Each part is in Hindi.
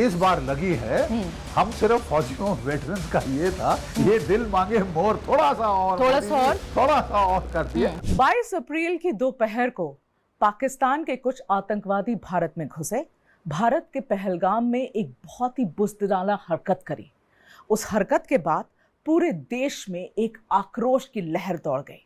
इस बार लगी है। हम सिर्फ फौजियों वेटरन्स का ये था, ये दिल मांगे मोर थोड़ा सा और कर दिया। 22 अप्रैल की दोपहर को पाकिस्तान के कुछ आतंकवादी भारत में घुसे, भारत के पहलगाम में एक बहुत ही बुज़दिलाना हरकत करी। उस हरकत के बाद पूरे देश में एक आक्रोश की लहर दौड़ गई।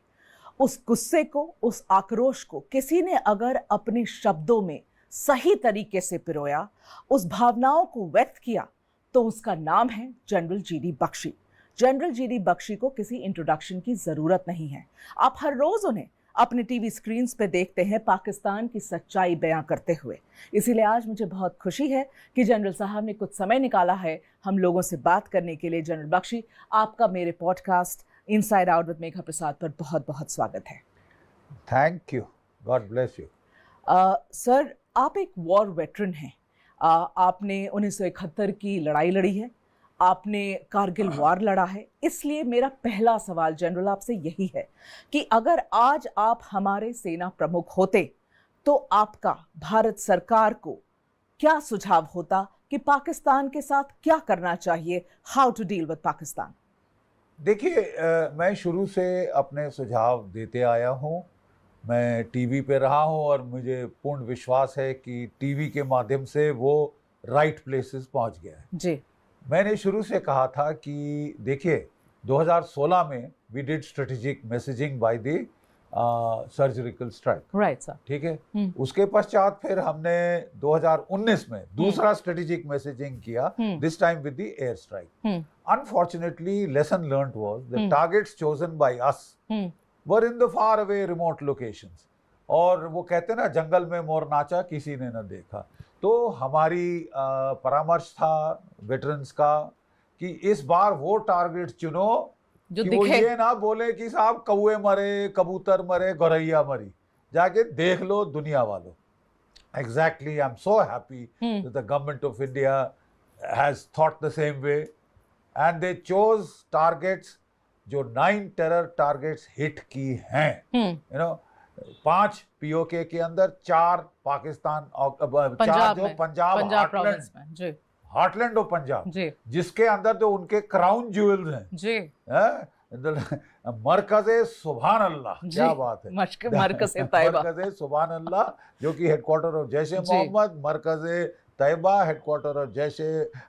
उस गुस्से को, उस आक्रोश को किसी ने अगर अपने शब्दों में सही तरीके से पिरोया, उस भावनाओं को व्यक्त किया, तो उसका नाम है जनरल जीडी बख्शी। जनरल जीडी बख्शी को किसी इंट्रोडक्शन की जरूरत नहीं है। आप हर रोज उन्हें अपने टीवी स्क्रीन पे देखते हैं पाकिस्तान की सच्चाई बयां करते हुए। इसीलिए आज मुझे बहुत खुशी है कि जनरल साहब ने कुछ समय निकाला है हम लोगों से बात करने के लिए। जनरल बख्शी, आपका मेरे podcast inside out with Megha Prasad पर बहुत बहुत स्वागत है। Thank you, God bless you. Sir, आप एक वॉर वेटरन हैं। आपने 1971 की लड़ाई लड़ी है, आपने कारगिल वॉर लड़ा है। इसलिए मेरा पहला सवाल जनरल आपसे यही है कि अगर आज आप हमारे सेना प्रमुख होते तो आपका भारत सरकार को क्या सुझाव होता कि पाकिस्तान के साथ क्या करना चाहिए, how to deal with Pakistan? देखिए, मैं शुरू से अपने सुझाव देते आया हूँ। मैं टीवी पे रहा हूँ और मुझे पूर्ण विश्वास है कि टीवी के माध्यम से वो राइट प्लेसेस पहुँच गया है जी। मैंने शुरू से कहा था कि देखिए, 2016 में we did strategic messaging by the surgical strike, right sir, ठीक है। उसके पश्चात फिर हमने 2019 में दूसरा स्ट्रेटेजिक मैसेजिंग किया, this time with the air strike. Unfortunately lesson learned was the targets chosen by us were in the far away remote locations. और वो कहते ना, जंगल में मोर नाचा किसी ने न देखा। तो हमारी परामर्श था वेटरन्स का कि इस बार वो टारगेट चुनो कि वो ये ना बोले कि साहब कौए मरे, कबूतर मरे, गौरैया मरी, जाके देख लो दुनिया वालों। Exactly, I am so happy that the government of India has thought the same way and they chose targets जो 9 टेरर टारगेट्स हिट की हैं। यू नो, 5 पीओके के अंदर, 4 पाकिस्तान, 4 जो पंजाब हार्टलैंड ऑफ पंजाब, जिसके अंदर जो उनके क्राउन ज्वेल्स हैं जी, मरकज़े सुभान अल्लाह, क्या बात है, मरकज़े सुभान अल्लाह, जो कि हेडक्वार्टर ऑफ जैश ए मोहम्मद, मरकज़े Taiba headquarter of Jaish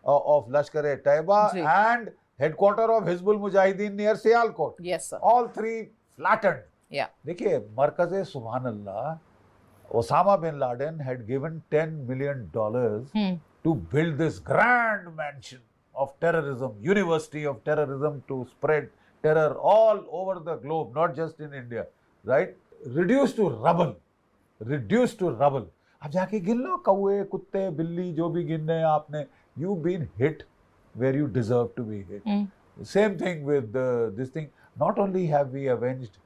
of Lashkar e Taiba, and headquarter of Hizbul Mujahideen near Sialkot. Yes, sir. All 3 flattened. Yeah. देखिए, मरकज़े सुभान अल्लाह, Osama bin Laden had given $10 million to build this grand mansion of terrorism, university of terrorism, to spread terror all over the globe, not just in India, right? Reduced to rubble. अब जाके गिन लो, कौए, कुत्ते, बिल्ली, जो भी गिनने हैं आपने, you've been hit where you deserve to be hit. Same thing with this thing. Not only have we avenged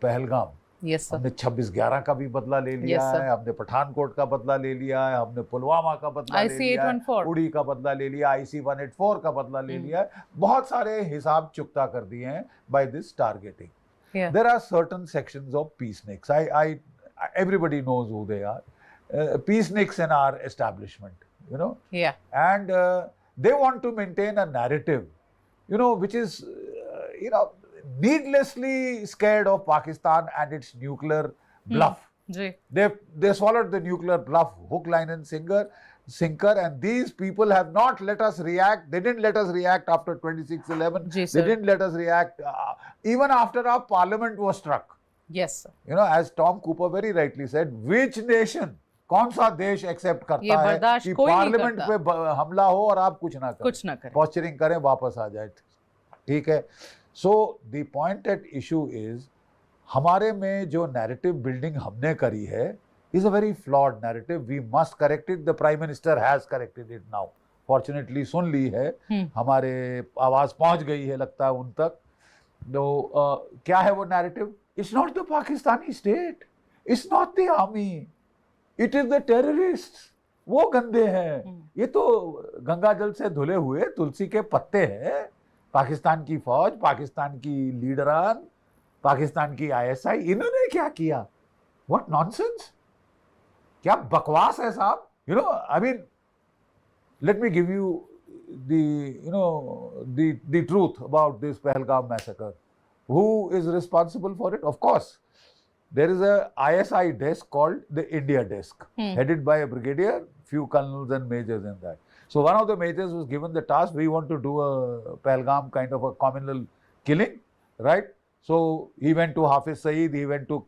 Pahalgam, yes, sir. हमने 26/11 का भी बदला ले लिया है, हमने पठानकोट का बदला ले लिया है, हमने पुलवामा का बदला ले लिया है, उड़ी का बदला ले लिया, IC-184 का बदला ले लिया है। बहुत सारे हिसाब चुकता कर दिए हैं by this targeting. There are certain sections of peaceniks. Everybody knows who they are. Peaceniks in our establishment, you know. Yeah. And they want to maintain a narrative, you know, which is, needlessly scared of Pakistan and its nuclear bluff. They swallowed the nuclear bluff, hook, line and sinker, and these people have not let us react. They didn't let us react after 26/11. They didn't let us react even after our parliament was struck. Yes, sir. You know, as Tom Cooper very rightly said, which nation, कौन सा देश एक्सेप्ट करता है कि पार्लियामेंट पे हमला हो और आप कुछ ना करें, पॉस्चरिंग करें, वापस आ जाए, ठीक है। So the point at issue is, हमारे में जो नैरेटिव बिल्डिंग हमने करी है is a very flawed narrative. We must correct it. The prime minister has corrected it now, fortunately सुन ली है, हमारे आवाज पहुंच गई है लगता है उन तक। तो क्या है वो narrative? It's not the Pakistani state, it's not the army, it is the terrorist. वो गंदे हैं, ये तो गंगा जल से धुले हुए तुलसी के पत्ते हैं। पाकिस्तान की फौज, पाकिस्तान की लीडरान, पाकिस्तान की ISI, इन्होंने क्या किया? व्हाट नॉनसेंस, क्या बकवास है साहब। You know, I mean, let me give you the truth about this Pahalgam massacre. Who is responsible for it? Of course, there is a ISI desk called the India desk, headed by a brigadier, few colonels and majors in that. So one of the majors was given the task, we want to do a Pahalgam kind of a communal killing, right? So he went to Hafiz Saeed, he went to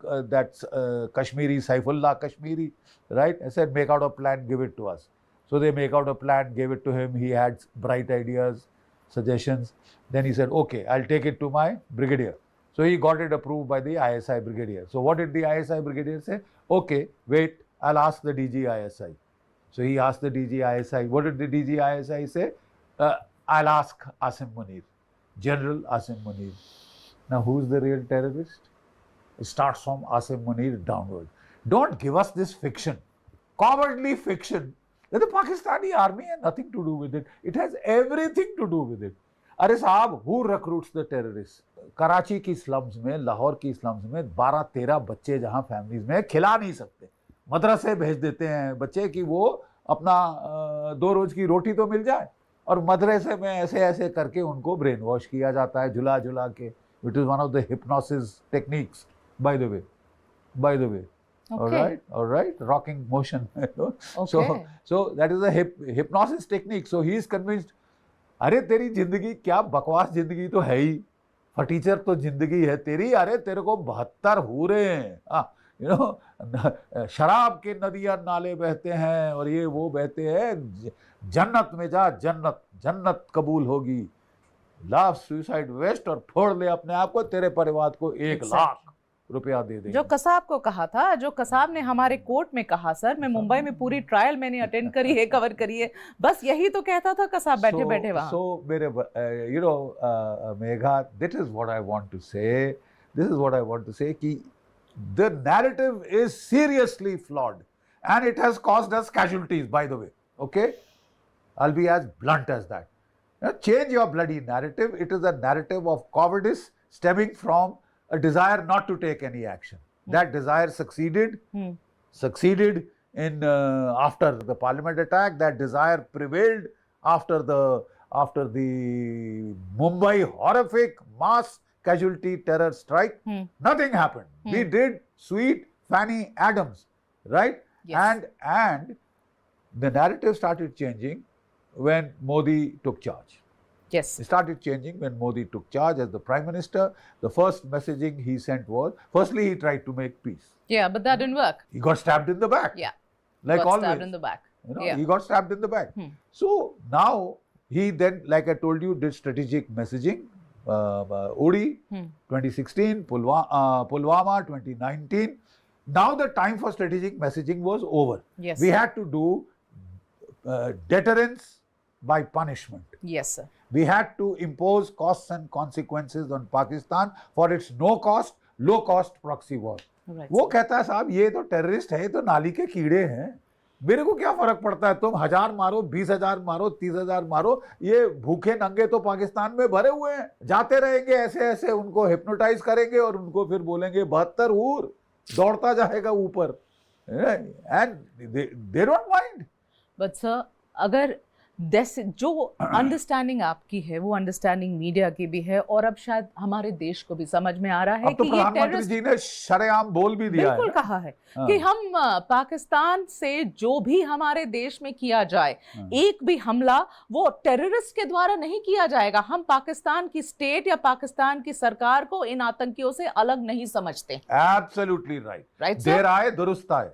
Kashmiri, Saifullah Kashmiri, right? I said, make out a plan, give it to us. So they make out a plan, gave it to him. He had bright ideas, suggestions. Then he said, okay, I'll take it to my brigadier. So he got it approved by the ISI brigadier. So what did the ISI brigadier say? Okay, wait, I'll ask the DG ISI. So he asked the DG ISI. What did the DG ISI say? I'll ask Asim Munir, General Asim Munir. Now, who's the real terrorist? It starts from Asim Munir downward. Don't give us this fiction, cowardly fiction, that the Pakistani army has nothing to do with it. It has everything to do with it. अरे साहब, who recruits the terrorists? Karachi की स्लम्स में, लाहौर की स्लम्स में 12-13 बच्चे जहां फैमिलीज में खिला नहीं सकते, मदरसे भेज देते हैं बच्चे कि वो अपना 2 रोज की रोटी तो मिल जाए, और मदरसे में ऐसे ऐसे करके उनको ब्रेन वॉश किया जाता है, झुला झुला के. It is one of the hypnosis techniques, by the way. Okay. All right, rocking motion. Okay. So that is a hypnosis technique. So he is convinced, अरे तेरी जिंदगी क्या बकवास जिंदगी तो है ही, फटीचर तो जिंदगी है तेरी. अरे तेरे को 72 हो रहे हैं, शराब के नदियां नाले बहते हैं और ये वो बहते हैं, जन्नत में जा, जन्नत कबूल होगी. लाभ सुसाइड वेस्ट और फोड़ ले अपने आप को, तेरे परिवार को 1 लाख रुपया दे दे. जो कसाब को कहा था, जो कसाब ने हमारे कोर्ट में कहा, सर मैं मुंबई में पूरी ट्रायल मैंने अटेंड करी है, कवर करी है, बस यही तो कहता था कसाब बैठे बैठे वहां. So मेरे Megha, this is what I want to say. कि the narrative is seriously flawed and it has caused us casualties, by the way. Okay, I'll be as blunt as that. Change your bloody narrative. It is a narrative of cowardice stemming from a desire not to take any action. That desire succeeded in after the parliament attack. That desire prevailed after the Mumbai horrific mass casualty terror strike. Nothing happened. We did sweet Fanny Adams, right? Yes. And the narrative started changing when Modi took charge. Yes. It started changing when Modi took charge as the Prime Minister. The first messaging he sent was, firstly, he tried to make peace. Yeah, but that didn't work. He got stabbed in the back. Yeah. Like always. Stabbed in the back. He got stabbed in the back. So now he then, like I told you, did strategic messaging. Uri, 2016, Pulwama, 2019. Now the time for strategic messaging was over. Yes. We had to do deterrence by punishment. Yes, sir. We had to impose costs and consequences on Pakistan for its no-cost, low-cost proxy war. Right, वो कहता है साहब ये तो टेररिस्ट है, तो नाली के कीड़े हैं, मेरे को क्या फर्क पड़ता है, तुम 1000 मारो, 20,000 मारो, 30,000 मारो, ये भूखे नंगे तो पाकिस्तान में भरे हुए हैं, जाते रहेंगे ऐसे ऐसे, उनको हिप्नोटाइज करेंगे और उनको फिर बोलेंगे 72 हूर, दौड़ता जाएगा ऊपर, and they don't mind. But sir, अगर जो अंडरस्टैंडिंग आपकी है वो अंडरस्टैंडिंग मीडिया की भी है, और अब शायद हमारे देश को भी समझ में आ रहा है कि ये प्रधानमंत्री जी ने शरेआम बोल भी दिया, बिल्कुल कहा है कि हम पाकिस्तान से जो भी हमारे देश में किया जाए, एक भी हमला वो टेररिस्ट के द्वारा नहीं किया जाएगा. हम पाकिस्तान की स्टेट या पाकिस्तान की सरकार को इन आतंकियों से अलग नहीं समझते. Absolutely right. देर आए दुरुस्त आए.